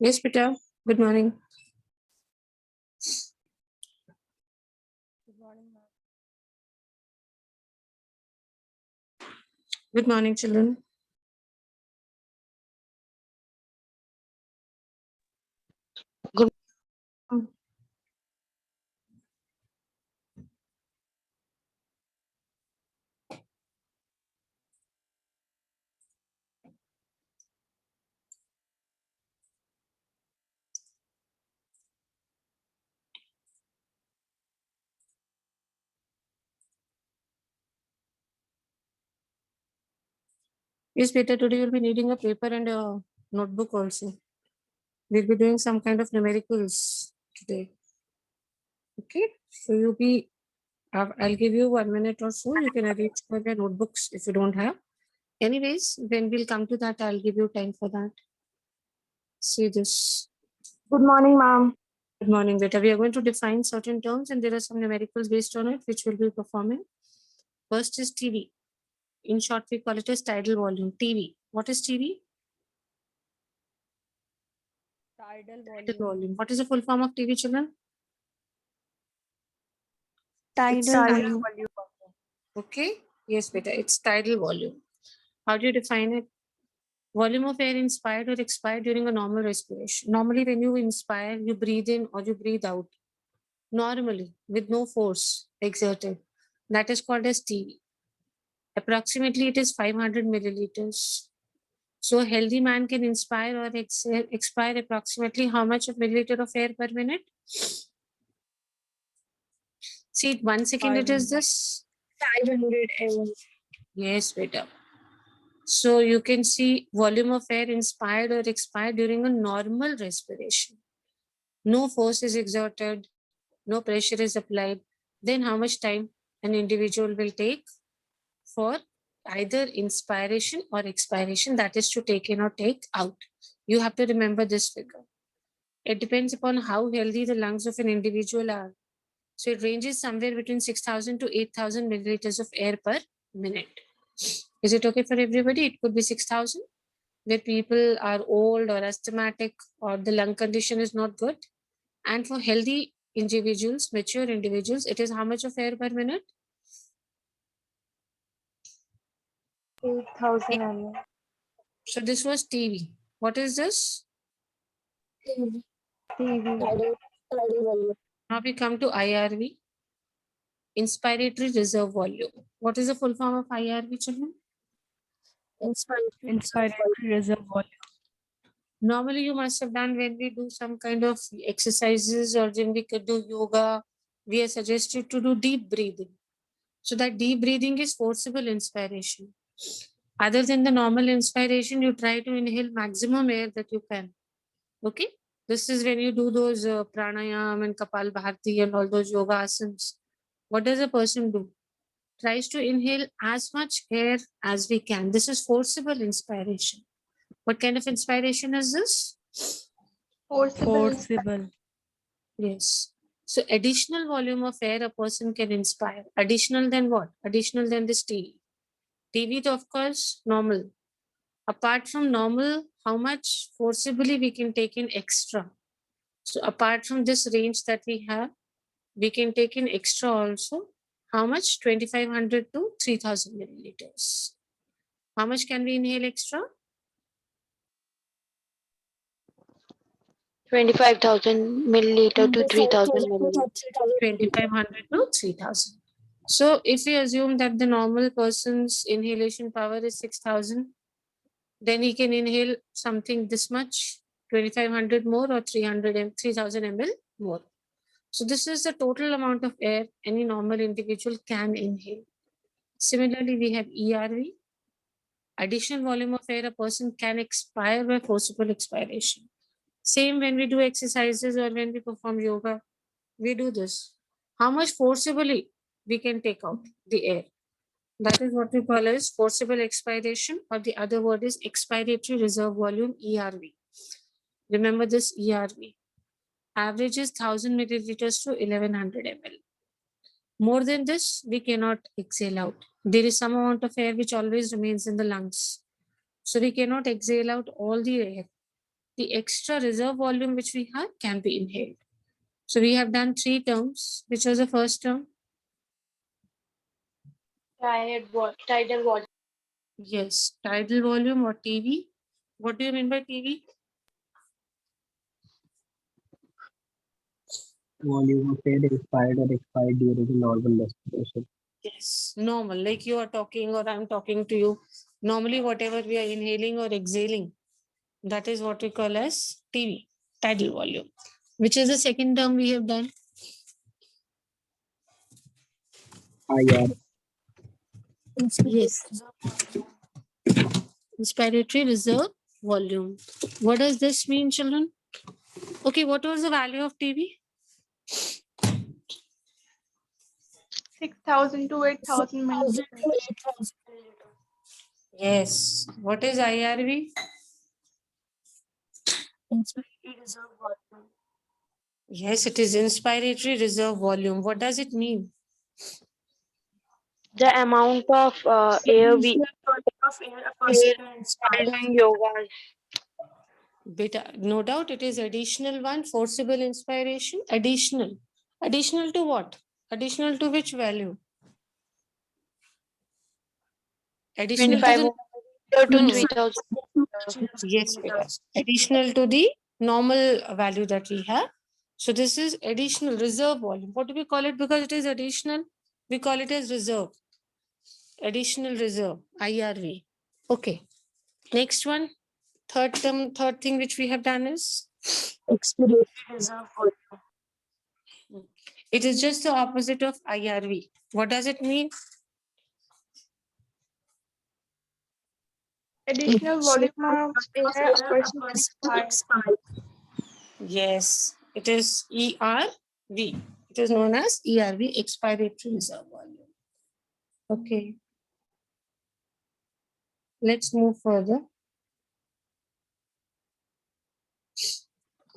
Yes, Peter. Good morning. Good morning, ma'am. Good morning, children. Good- Yes, Peter. Today we'll be needing a paper and a notebook also. We'll be doing some kind of numericals today. Okay. So you'll be. I'll give you 1 minute or so. You can arrange for the notebooks if you don't have. Anyways, when we'll come to that, I'll give you time for that. See this. Good morning, ma'am. Good morning, Beta. We are going to define certain terms and there are some numericals based on it, which we'll be performing. First is TV. In short, we call it as tidal volume. TV. What is TV? Tidal Tidal volume. volume. What is the full form of TV, children? Tidal volume. volume. Okay. Yes, beta. It's tidal volume. How do you define it? Volume of air inspired or expired during a normal respiration. Normally, when you inspire, you breathe in or you breathe out. Normally, with no force exerted. That is called as TV. Approximately, it is 500 milliliters. So, a healthy man can inspire or expire approximately how much of milliliter of air per minute? See, 1 second it is this. 500 ml. Yes, beta. So you can see volume of air inspired or expired during a normal respiration. No force is exerted, no pressure is applied. Then how much time an individual will take for either inspiration or expiration, that is to take in or take out. You have to remember this figure. It depends upon how healthy the lungs of an individual are. So it ranges somewhere between 6,000 to 8,000 milliliters of air per minute. Is it okay for everybody? It could be 6,000. Where people are old or asthmatic or the lung condition is not good. And for healthy individuals, mature individuals, it is how much of air per minute? 8,000 ml. So this was TV. What is this? TV. Tidal volume. Now we come to IRV, inspiratory reserve volume. What is the full form of IRV, children? Inspiratory reserve volume. Normally you must have done when we do some kind of exercises or when we could do yoga, we are suggested to do deep breathing. So that deep breathing is forcible inspiration. Other than the normal inspiration, you try to inhale maximum air that you can. Okay. This is when you do those pranayam and Kapal Bharti and all those yoga asanas. What does a person do? Tries to inhale as much air as we can. This is forcible inspiration. What kind of inspiration is this? Forcible. Yes. So additional volume of air a person can inspire. Additional than what? Additional than this TV. TV, of course, normal. Apart from normal, how much forcibly we can take in extra? So apart from this range that we have, we can take in extra also. How much? 2,500 to 3,000 milliliters. How much can we inhale extra? 25,000 milliliter to 3,000 milliliter. 2,500 to 3,000. So if we assume that the normal person's inhalation power is 6,000, then he can inhale something this much, 2,500 more or 3,000 ml more. So this is the total amount of air any normal individual can inhale. Similarly, we have ERV, additional volume of air a person can expire by forcible expiration. Same when we do exercises or when we perform yoga, we do this. How much forcibly we can take out the air? That is what we call as forcible expiration, or the other word is expiratory reserve volume, ERV. Remember this ERV. Average is 1,000 milliliters to 1,100 ml. More than this, we cannot exhale out. There is some amount of air which always remains in the lungs. So we cannot exhale out all the air. the extra reserve volume which we have can be inhaled. So we have done 3 terms. Which was the first term? Tidal water. Yes, tidal volume or TV. What do you mean by TV? Volume of air inspired or expired during the normal respiration. Yes, normal, like you are talking or I'm talking to you. Normally, whatever we are inhaling or exhaling, that is what we call as TV, tidal volume. Which is the second term we have done? IR. Yes. Inspiratory reserve volume. What does this mean, children? Okay, what was the value of TV? 6,000 to 8,000 milliliters. Yes. What is IRV? Yes, it is inspiratory reserve volume. What does it mean? The amount of air we inhale while doing yoga. Beta, no doubt it is additional one, forcible inspiration, additional. Additional to what? Additional to which value? Additional to 25 the, to Hmm. 3,000. Yes, because additional to the normal value that we have. So this is additional reserve volume. What do we call it? Because it is additional, we call it as reserve. Additional reserve, IRV. Okay. Next one, third term, third thing which we have done is Expiratory reserve volume. it is just the opposite of IRV. What does it mean? Additional volume of air a person expires. Yes, it is ERV. It is known as ERV, expiratory reserve volume. Okay. Let's move further.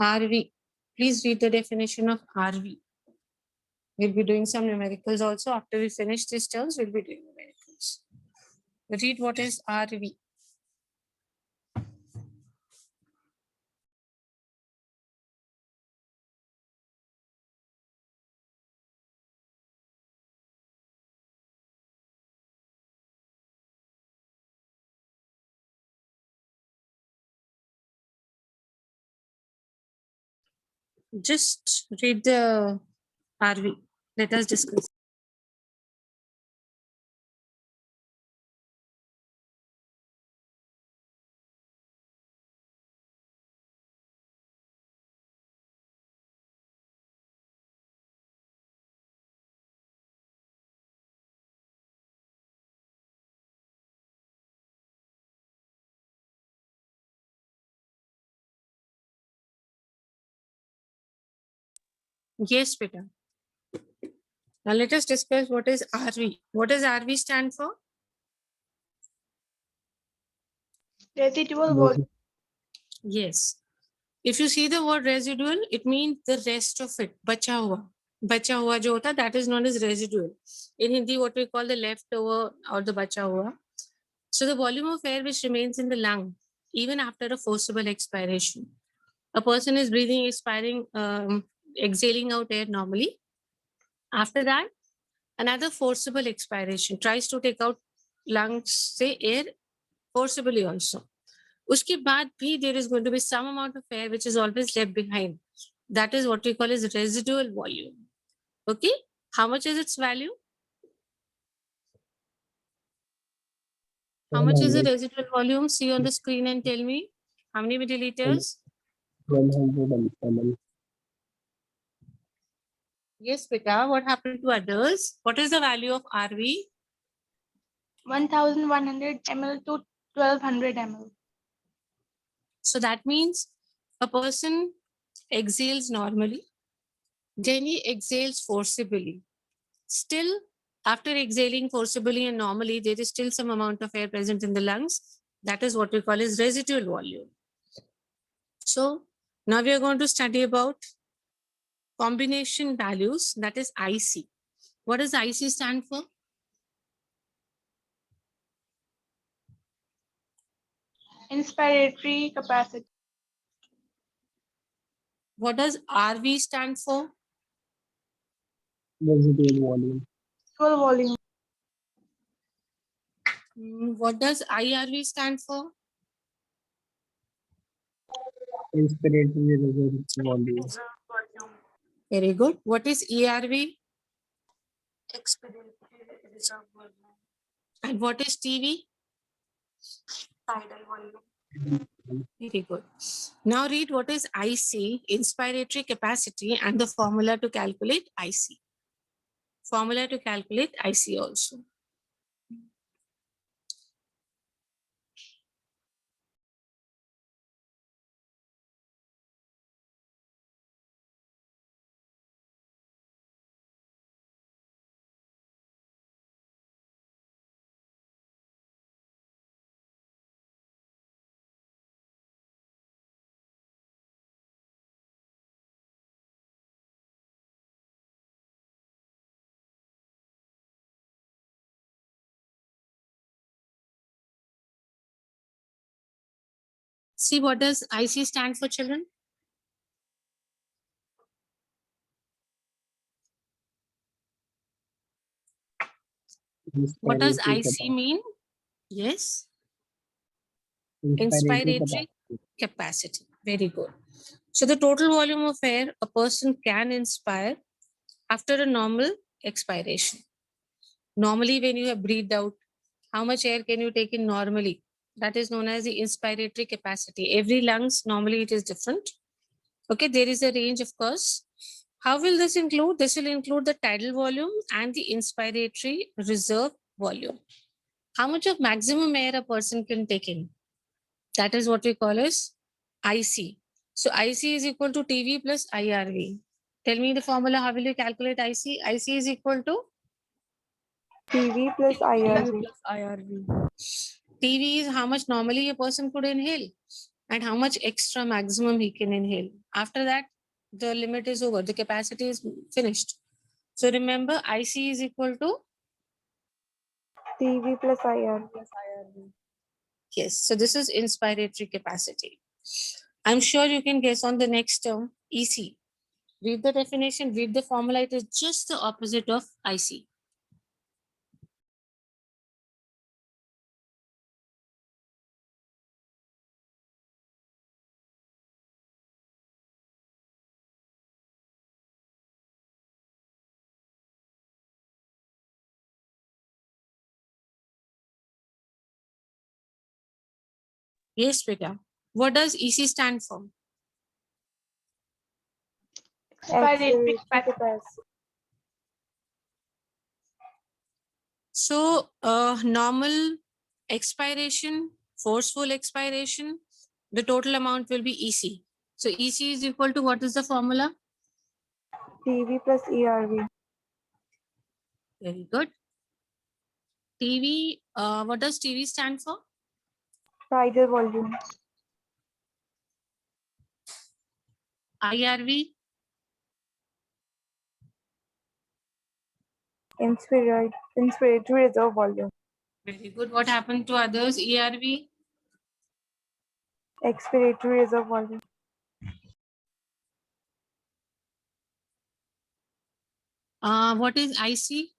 RV. Please read the definition of RV. We'll be doing some numericals also. After we finish these terms, we'll be doing numericals. Read what is RV. Just read the RV. Let us discuss. Yes, Peter. Now let us discuss what is RV. What does RV stand for? Residual volume. Yes. If you see the word residual, it means the rest of it. Bacha hua. Bacha hua jo hota, that is known as residual. In Hindi, what we call the leftover or the bacha hua. So the volume of air which remains in the lung, even after a forcible expiration. A person is breathing, expiring, exhaling out air normally. After that, another forcible expiration tries to take out lungs से air forcibly also. Uske baad bhi there is going to be some amount of air which is always left behind. That is what we call as residual volume. Okay, how much is its value? How much is the residual volume? See on the screen and tell me how many milliliters? 100 ml. Yes, beta. What happened to others? What is the value of RV? 1,100 ml to 1,200 ml. So that means a person exhales normally, then he exhales forcibly. Still, after exhaling forcibly and normally, there is still some amount of air present in the lungs. That is what we call as residual volume. So now we are going to study about combination values, that is IC. What does IC stand for? Inspiratory capacity. What does RV stand for? Residual volume. Full volume. What does IRV stand for? Inspiratory reserve volume. Very good. What is ERV? And what is TV? Very good. Now read what is IC, inspiratory capacity, and the formula to calculate IC. Formula to calculate IC also. See, what does IC stand for, children? What does Inspiratory IC capacity. mean? Yes, Inspiratory inspiratory capacity. capacity. Very good. So the total volume of air a person can inspire after a normal expiration. Normally, when you have breathed out, how much air can you take in normally? That is known as the inspiratory capacity. Every lungs, normally it is different. Okay, there is a range, of course. How will this include? This will include the tidal volume and the inspiratory reserve volume. How much of maximum air a person can take in? That is what we call as IC. So IC is equal to TV plus IRV. Tell me the formula. How will you calculate IC? IC is equal to TV plus IRV. TV is how much normally a person could inhale and how much extra maximum he can inhale. After that, the limit is over. The capacity is finished. So remember, IC is equal to, TV plus IRV. yes. So this is inspiratory capacity. I'm sure you can guess on the next term, EC. Read the definition, read the formula. It is just the opposite of IC. Yes, Beta. What does EC stand for? Expiratory capacity. So normal expiration, forceful expiration, the total amount will be EC. So EC is equal to, what is the formula? TV plus ERV. Very good. TV, what does TV stand for? Tidal volume. IRV, Inspiratory reserve volume. very good. What happened to others? ERV, Expiratory reserve volume. what is IC?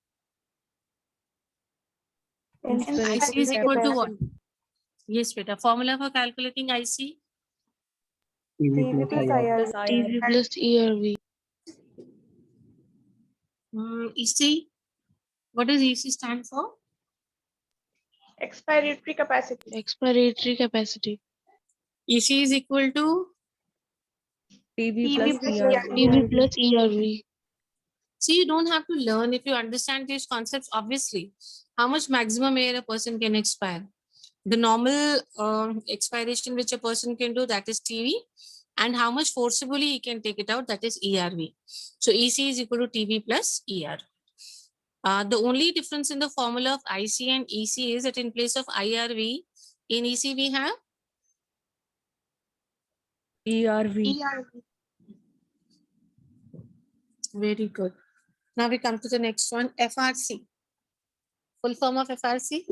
IC is Inspiratory equal to what? capacity. Yes, Beta. Formula for calculating IC? TV TV plus plus IRV. IRV. TV plus ERV. EC, what does EC stand for? Expiratory capacity. Expiratory capacity. EC is equal to, TV plus TV plus ERV. see, you don't have to learn if you understand these concepts, obviously. How much maximum air a person can expire? The normal expiration which a person can do, that is TV. And how much forcibly he can take it out, that is ERV. So EC is equal to TV plus ER. The only difference in the formula of IC and EC is that in place of IRV, in EC we have ERV. Very good. Now we come to the next one, FRC. Full form of FRC?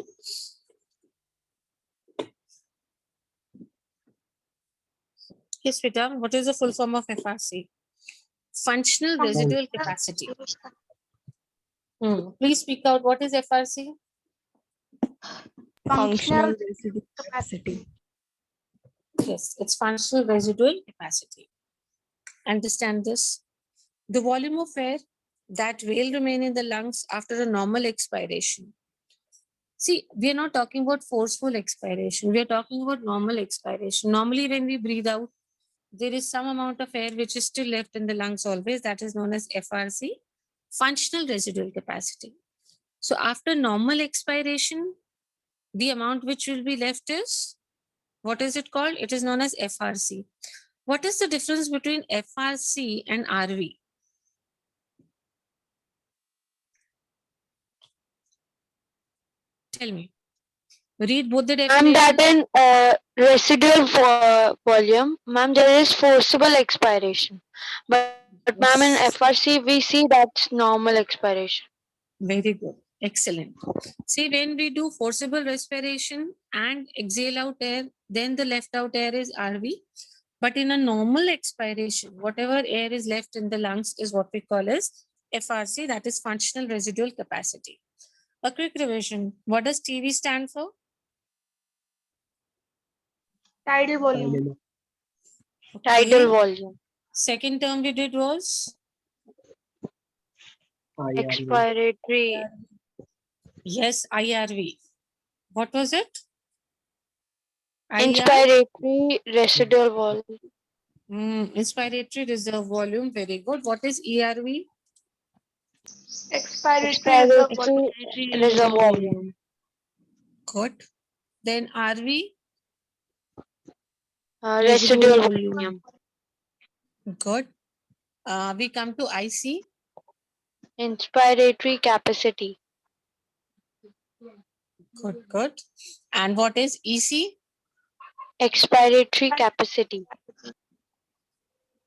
Yes, Vita, what is the full form of FRC? Functional residual capacity. Please speak out. What is FRC? Functional residual capacity. Yes, it's functional residual capacity. Understand this. The volume of air that will remain in the lungs after a normal expiration. See, we are not talking about forceful expiration. We are talking about normal expiration. Normally, when we breathe out, there is some amount of air which is still left in the lungs always. That is known as FRC, functional residual capacity. So after normal expiration, the amount which will be left is, what is it called? It is known as FRC. What is the difference between FRC and RV? Tell me. Read both the Ma'am, that definitions. in residual volume, ma'am, there is forcible expiration. But ma'am, in Yes. FRC, we see that's normal expiration. Very good. Excellent. See, when we do forcible respiration and exhale out air, then the left out air is RV. But in a normal expiration, whatever air is left in the lungs is what we call as FRC, that is functional residual capacity. A quick revision. What does TV stand for? Tidal volume. Tidal Okay. volume. Second term we did was? Expiratory. Yes, IRV. What was it? Inspiratory residual volume. Inspiratory reserve volume. Very good. What is ERV? Expiratory reserve volume. Expiratory reserve volume. Good. Then RV? Residual volume. Good. We come to IC. Inspiratory capacity. Good, good. And what is EC? Expiratory capacity.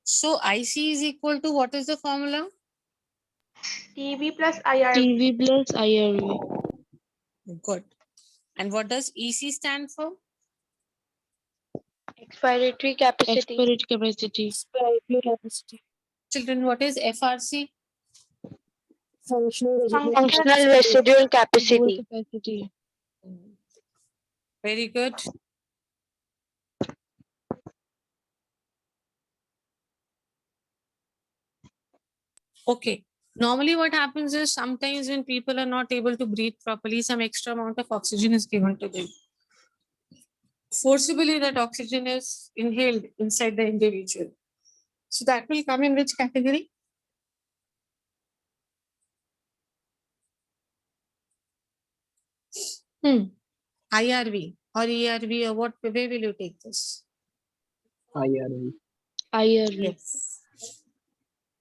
So IC is equal to what is the formula? TV plus IRV. TV plus IRV. Good. And what does EC stand for? Expiratory capacity. Expiratory capacity. Children, what is FRC? Functional Residual capacity. Very good. Okay. Normally what happens is sometimes when people are not able to breathe properly, some extra amount of oxygen is given to them. Forcibly that oxygen is inhaled inside the individual. So that will come in which category? IRV or ERV, or what way will you take this? IRV. Yes.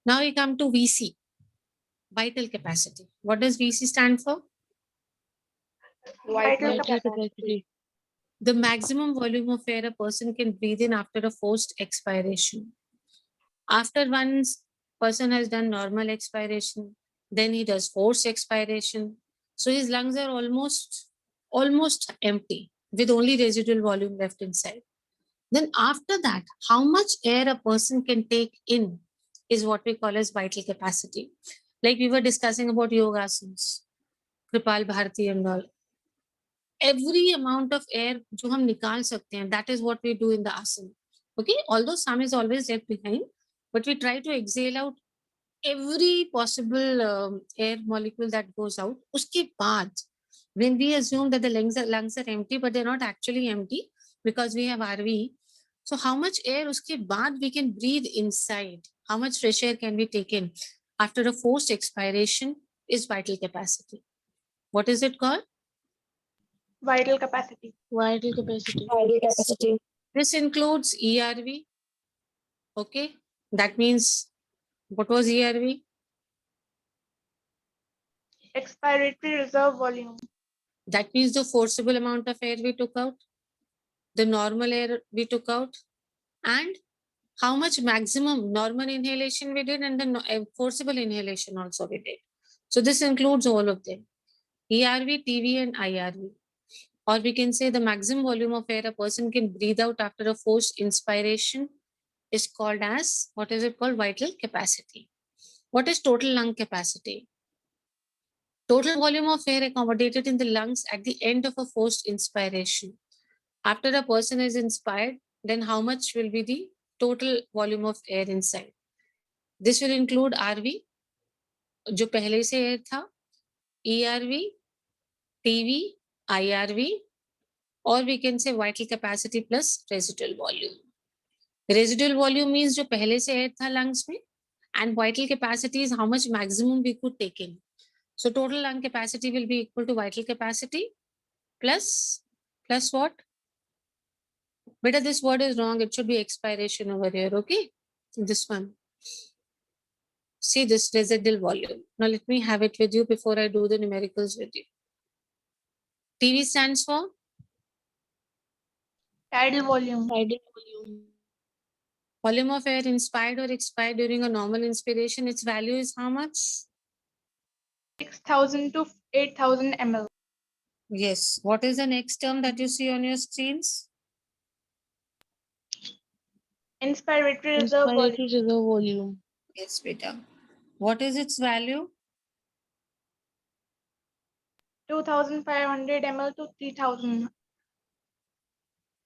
Now we come to VC, vital capacity. What does VC stand for? Vital capacity. The maximum volume of air a person can breathe in after a forced expiration. After one person has done normal expiration, then he does forced expiration. So his lungs are almost empty with only residual volume left inside. Then after that, how much air a person can take in is what we call as vital capacity. Like we were discussing about yogasanas, Kripal Bharati and all. Every amount of air जो हम निकाल सकते हैं, that is what we do in the asana. Okay, although some is always left behind, but we try to exhale out every possible air molecule that goes out. Uske baad, when we assume that the lungs are empty, but they're not actually empty because we have RV. So how much air uske baad we can breathe inside? How much fresh air can we take in after a forced expiration is vital capacity. What is it called? Vital capacity. This includes ERV. Okay, that means what was ERV? Expiratory reserve volume. That means the forcible amount of air we took out, the normal air we took out, and how much maximum normal inhalation we did, and the forcible inhalation also we did. So this includes all of them, ERV, TV, and IRV. Or we can say the maximum volume of air a person can breathe out after a forced inspiration is called as, what is it called? Vital capacity. What is total lung capacity? Total volume of air accommodated in the lungs at the end of a forced inspiration. After a person is inspired, then how much will be the total volume of air inside? This will include RV, जो पहले से air था, ERV, TV, IRV, or we can say vital capacity plus residual volume. Residual volume means जो पहले से air था lungs में, and vital capacity is how much maximum we could take in. So total lung capacity will be equal to vital capacity plus what? Beta, this word is wrong. It should be expiration over here. Okay, this one. See this residual volume. Now let me have it with you before I do the numericals with you. TV stands for Tidal volume. volume of air inspired or expired during a normal inspiration. Its value is how much? 6,000 to 8,000 ml. Yes. What is the next term that you see on your screens? Inspiratory reserve volume. volume. Yes, beta. What is its value? 2,500 ml to 3,000.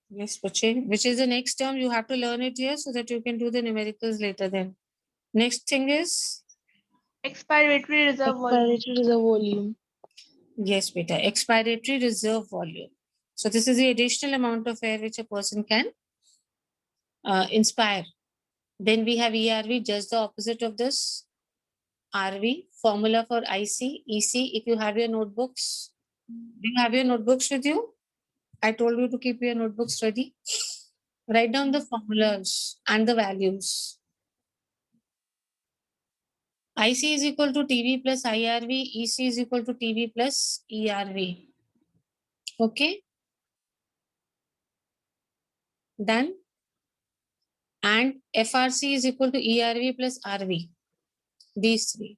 Yes, Pache. Which is the next term? You have to learn it here so that you can do the numericals later then. Next thing is, Expiratory reserve volume. reserve volume. yes, beta, expiratory reserve volume. So this is the additional amount of air which a person can inspire. Then we have ERV, just the opposite of this. RV, formula for IC, EC. If you have your notebooks, do you have your notebooks with you? I told you to keep your notebooks ready. Write down the formulas and the values. IC is equal to TV plus IRV, EC is equal to TV plus ERV. Okay. Done. And FRC is equal to ERV plus RV. These three.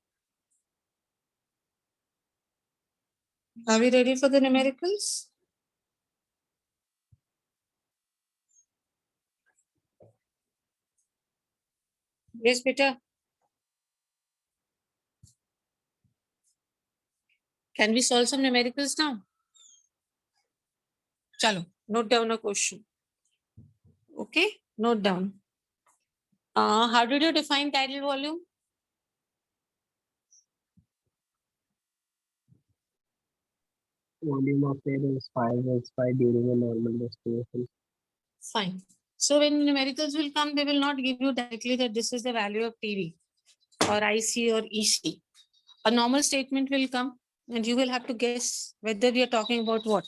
Are we ready for the numericals? Yes, Peter. Can we solve some numericals now? Chalo, note down a question. Okay, note down. How did you define tidal volume? Volume of air inspired during a normal respiration. Fine. So when numericals will come, they will not give you directly that this is the value of TV or IC or EC. A normal statement will come and you will have to guess whether we are talking about what.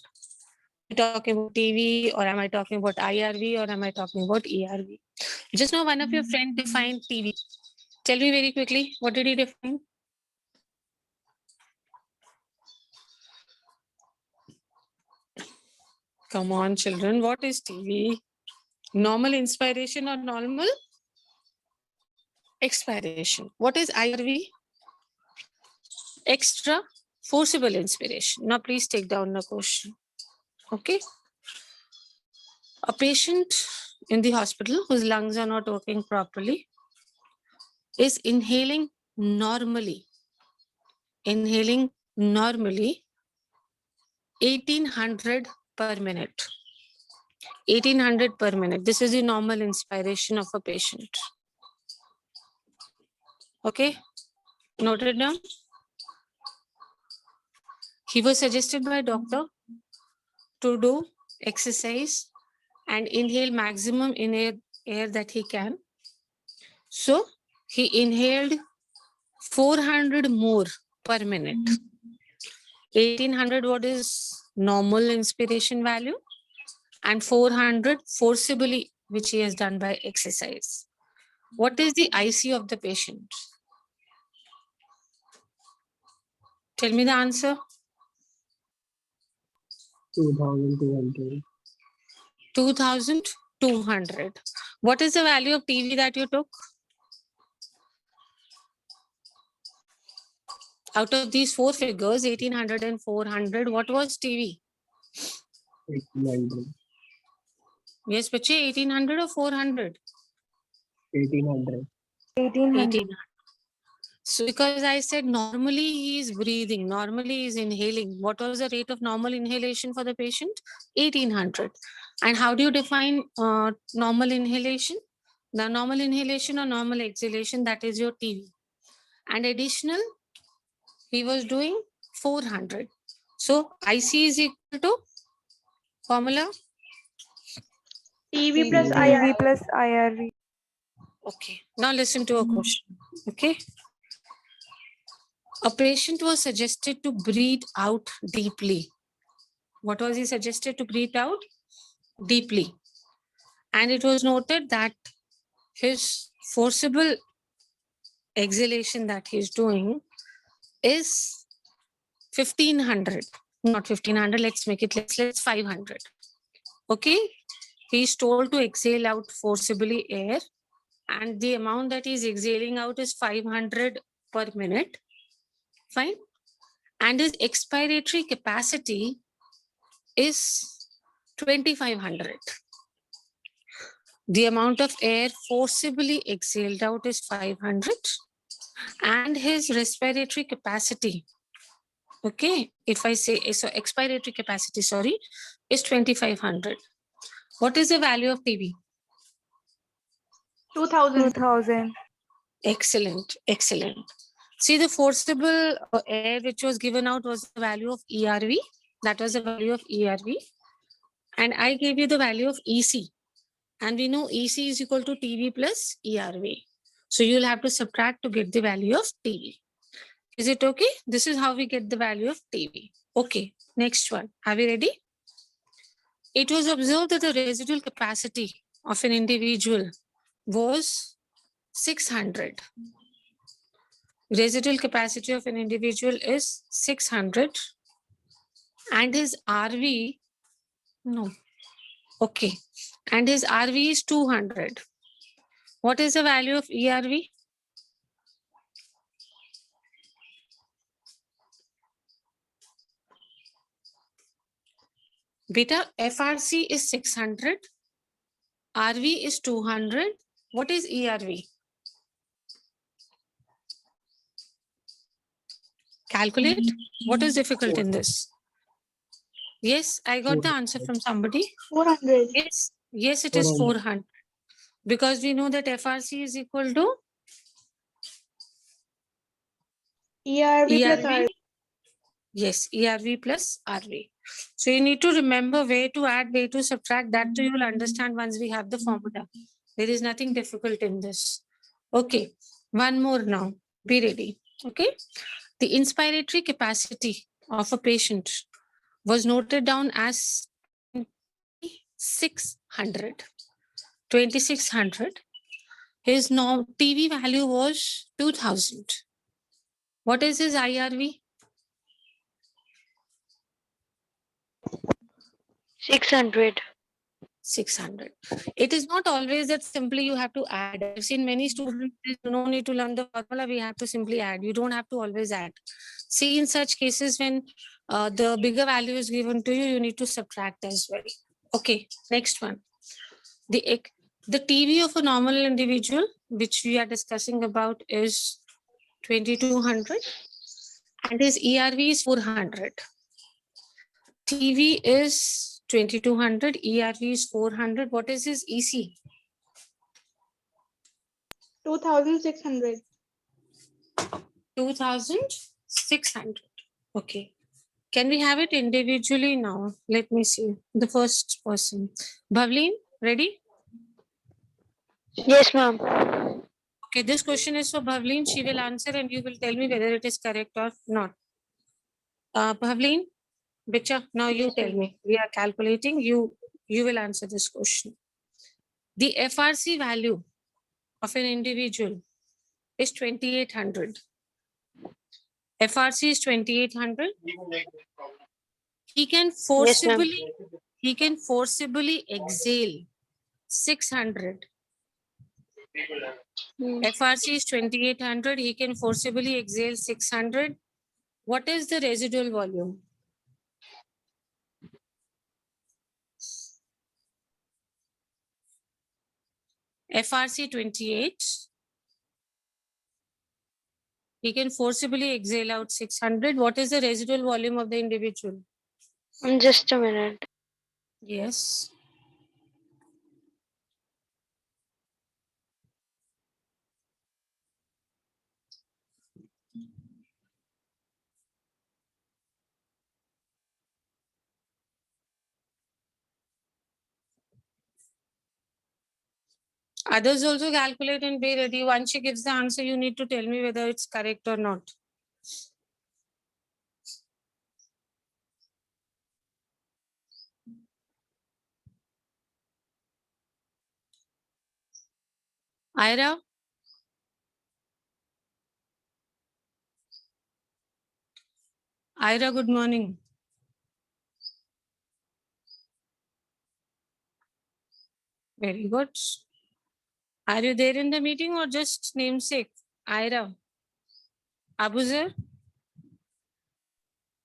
Am I talking about TV or am I talking about IRV or am I talking about ERV? Just now one of your friend defined TV. Tell me very quickly, what did he define? Come on, children, what is TV? Normal inspiration or normal expiration? What is IRV? Extra forcible inspiration. Now, please take down the question. Okay. A patient in the hospital whose lungs are not working properly is inhaling normally 1800 per minute. 1800 per minute. This is the normal inspiration of a patient. Okay, noted down. He was suggested by doctor to do exercise and inhale maximum in air that he can. So he inhaled 400 more per minute. 1800 what is normal inspiration value and 400 forcibly, which he has done by exercise. What is the IC of the patient? Tell me the answer. 2,200. 2200. What is the value of TV that you took? Out of these four figures, 1800 and 400, what was TV? 1,800. Yes, Pache, 1800 or 400? 1800. 1800. 1800. So because I said normally he is breathing, normally he is inhaling. What was the rate of normal inhalation for the patient? 1800. And how do you define normal inhalation? The normal inhalation or normal exhalation, that is your TB. And additional, he was doing 400. So IC is equal to formula. TB plus TB IRV plus IRV. Okay, now listen to a question. Okay. A patient was suggested to breathe out deeply. What was he suggested to breathe out? Deeply. And it was noted that his forcible exhalation that he's doing is 1500. Not 1500, let's make it less, let's 500. Okay. He's told to exhale out forcibly air, and the amount that he's exhaling out is 500 per minute. Fine. And his expiratory capacity is 2500. The amount of air forcibly exhaled out is 500, and his respiratory capacity, okay, if I say, so expiratory capacity, sorry, is 2500. What is the value of TB? 2000. 2000. Excellent, excellent. See, the forcible air which was given out was the value of ERV. That was the value of ERV. And I gave you the value of EC. And we know EC is equal to TB plus ERV. So you'll have to subtract to get the value of TB. Is it okay? This is how we get the value of TB. Okay, next one. Are we ready? It was observed that the residual capacity of an individual was 600. Residual capacity of an individual is 600. And his RV, no. Okay. And his RV is 200. What is the value of ERV? Beta, FRC is 600. RV is 200. What is ERV? Calculate. What is difficult in this? Yes, I got the answer from somebody. 400. Yes, yes, it is 400. 400. Because we know that FRC is equal to ERV plus ERV. RV. Yes, ERV plus RV. So you need to remember where to add, where to subtract. That too you will understand once we have the formula. There is nothing difficult in this. Okay, one more now. Be ready. Okay. The inspiratory capacity of a patient was noted down as 2600. 2600. His TB value was 2000. What is his IRV? 600. 600. It is not always that simply you have to add. I've seen many students, there's no need to learn the formula, we have to simply add. You don't have to always add. See, in such cases, when the bigger value is given to you, you need to subtract as well. Okay, next one. The TB of a normal individual, which we are discussing about, is 2200, and his ERV is 400. TB is 2200, ERV is 400. What is his EC? 2600. 2600. Okay. Can we have it individually now? Let me see. The first person. Bhavleen, ready? Yes, ma'am. Okay, this question is for Bhavleen. She will answer and you will tell me whether it is correct or not. Bhavleen, Bicha, now you tell me. We are calculating. You will answer this question. The FRC value of an individual is 2800. FRC is 2800. He can forcibly exhale 600. FRC is 2800. He can forcibly exhale 600. What is the residual volume? FRC 28. He can forcibly exhale out 600. What is the residual volume of the individual? Just a minute. Yes. Others also calculate and be ready. Once she gives the answer, you need to tell me whether it's correct or not. Ira? Ira, good morning. Very good. Are you there in the meeting or just namesake? Ira? Abuzer?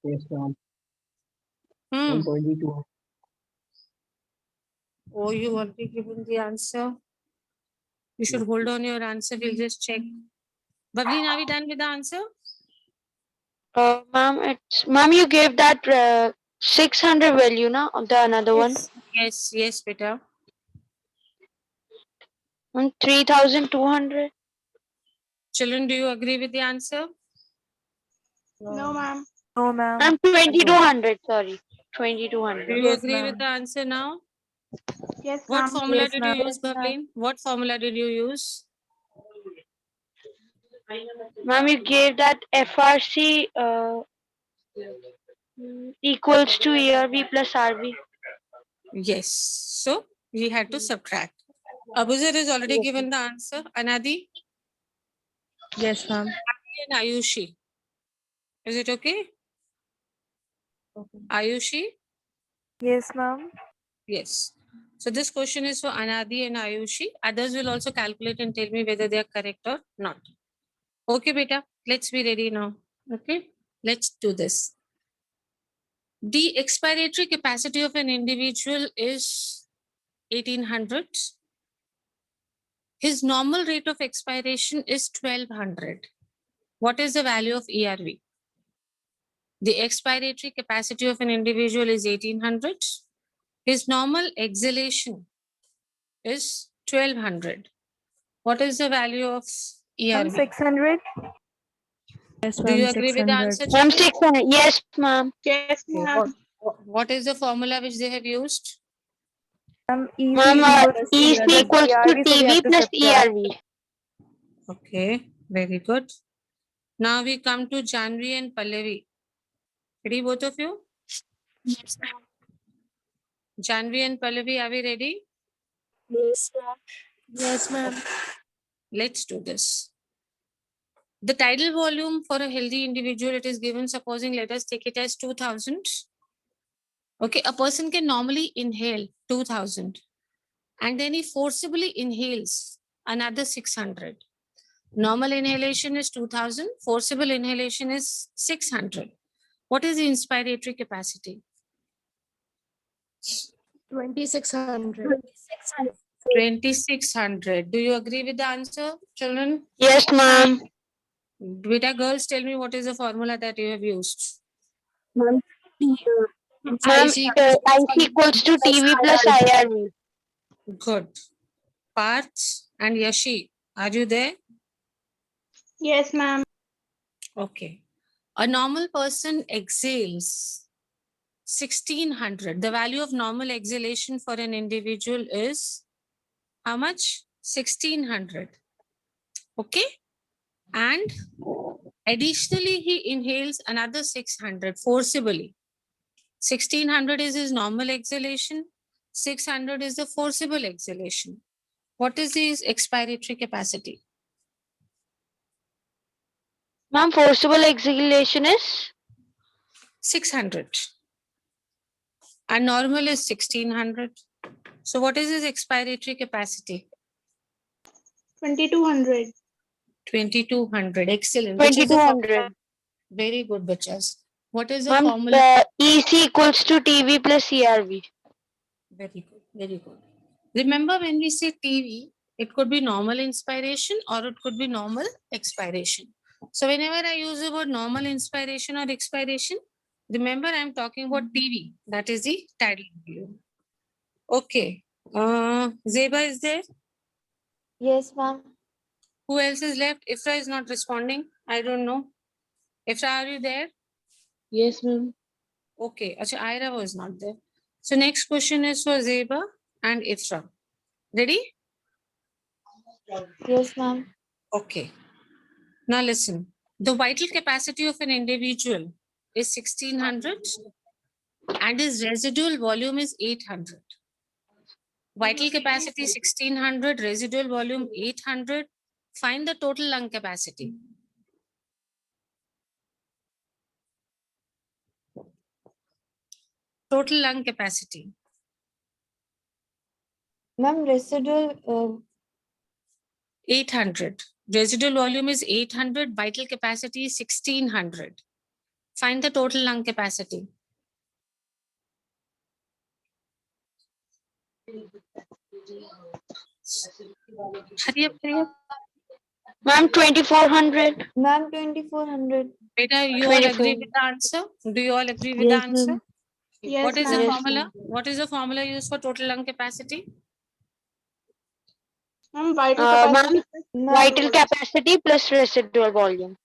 Yes, ma'am. Hmm. 122. Oh, you already given the answer. You should hold on your answer. We'll just check. Bableen, are we done with the answer? Ma'am, you gave that 600 value, na, of the another one. Yes, yes, beta. 3,200. Children, do you agree with the answer? No, ma'am. No, ma'am. I'm 2,200. Sorry, Do 2,200. you Yes, agree with ma'am. the answer now? Yes, What ma'am. formula Yes, did ma'am. you use, Bableen? What formula did you use? Ma'am, you gave that FRC equals to ERV plus RV. Yes. So we had to subtract. Abuzer has already given the answer. Anadi Yes, ma'am. and Ayushi. Is it okay? Ayushi? Yes, ma'am. Yes. So this question is for Anadi and Ayushi. Others will also calculate and tell me whether they are correct or not. Okay, beta. Let's be ready now. Okay. Let's do this. The expiratory capacity of an individual is 1800. His normal rate of expiration is 1200. What is the value of ERV? The expiratory capacity of an individual is 1800. His normal exhalation is 1200. What is the value of Ma'am, ERV? 600. Yes, Do you ma'am. agree with the 600. answer, Ma'am, children? 600. Yes, ma'am. Yes, Okay, ma'am. what is the formula which they have used? Ma'am, Ma'am, EC equals to ERV, so we have TV to plus subtract. ERV. Okay, very good. Now we come to Janvi and Pallavi. Ready, both of you? Yes, ma'am. Janvi and Pallavi, are we ready? Yes, ma'am. Yes, ma'am. Let's do this. The tidal volume for a healthy individual, it is given, supposing, let us take it as 2000. Okay, a person can normally inhale 2000 and then he forcibly inhales another 600. Normal inhalation is 2000, forcible inhalation is 600. What is the inspiratory capacity? 2600. 2600. Do you agree with the answer, children? Yes, ma'am. Beta girls, tell me what is the formula that you have used? Ma'am, Ma'am, IC equals to TV plus IRV. Good. Parth and Yashi, are you there? Yes, ma'am. Okay. A normal person exhales 1600. The value of normal exhalation for an individual is how much? 1600. Okay. And additionally, he inhales another 600 forcibly. 1600 is his normal exhalation. 600 is the forcible exhalation. What is his expiratory capacity? Ma'am, forcible exhalation is 600. And normal is 1600. So what is his expiratory capacity? 2200. 2200. Excellent. Which is the 2200. formula? Very good, Bachas. What is the Ma'am, formula? EC equals to TV plus ERV. Very good. Very good. Remember when we say TV, It could be normal inspiration or it could be normal expiration. So whenever I use the word normal inspiration or expiration, remember I'm talking about TV. That is the tidal volume. Okay. Zeba is there? Yes, ma'am. Who else is left? Ifra is not responding. I don't know. Ifra, are you there? Yes, ma'am. Okay. Acha, Ira was not there. So next question is for Zeba and Ifra. Ready? Yes, ma'am. Okay. Now listen. The vital capacity of an individual is 1600 and his residual volume is 800. Vital capacity 1600, residual volume 800. Find the total lung capacity. Total lung capacity. Ma'am, residual 800. Residual volume is 800. Vital capacity is 1600. Find the total lung capacity. Hurry up, hurry up. Ma'am, 2400. Ma'am, 2400. Beta, you all 24. agree with the answer? Do you all agree with the Yes, answer? ma'am. Yes, What is the ma'am. formula? What is the formula used for total lung capacity? Ma'am, vital Ma'am, capacity. vital capacity plus residual volume.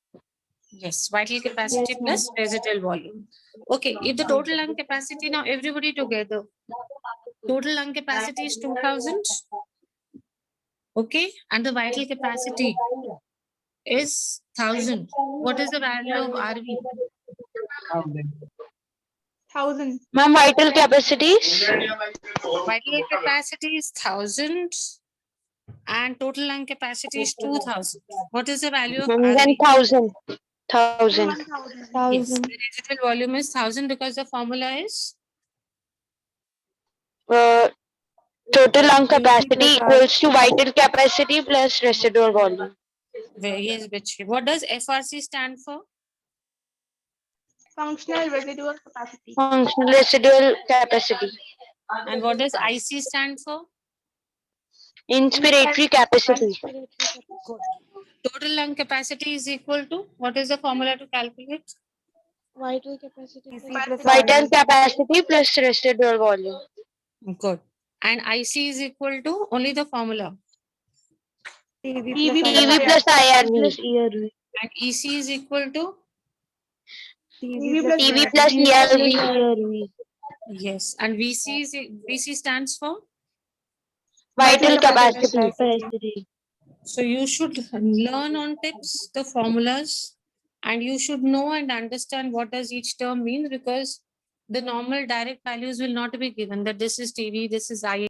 Yes, vital capacity Yes, plus residual volume. Okay, if the total lung capacity, now everybody together, total lung capacity is 2000. Okay, and the vital capacity is 1000. What is the value of RV? 1,000. Ma'am, vital capacities. Vital capacity is 1000 and total lung capacity is 2000. What is the value of Then RV? 1000. 1000. 1,000. Yes, the residual volume is 1000 because the formula is Total lung capacity equals to vital capacity plus residual volume. yes, Bitchy. What does FRC stand for? Functional residual capacity. Functional residual capacity. And what does IC stand for? Inspiratory capacity. Total lung capacity is equal to, what is the formula to calculate? Vital capacity. Vital Vital capacity plus residual volume. Good. And IC is equal to only the formula. TB TB plus IRV. And EC is equal to, TB plus ERV. yes. And VC stands for? Vital capacity. So you should learn on tips the formulas and you should know and understand what does each term mean, because the normal direct values will not be given that this is TV, this is I.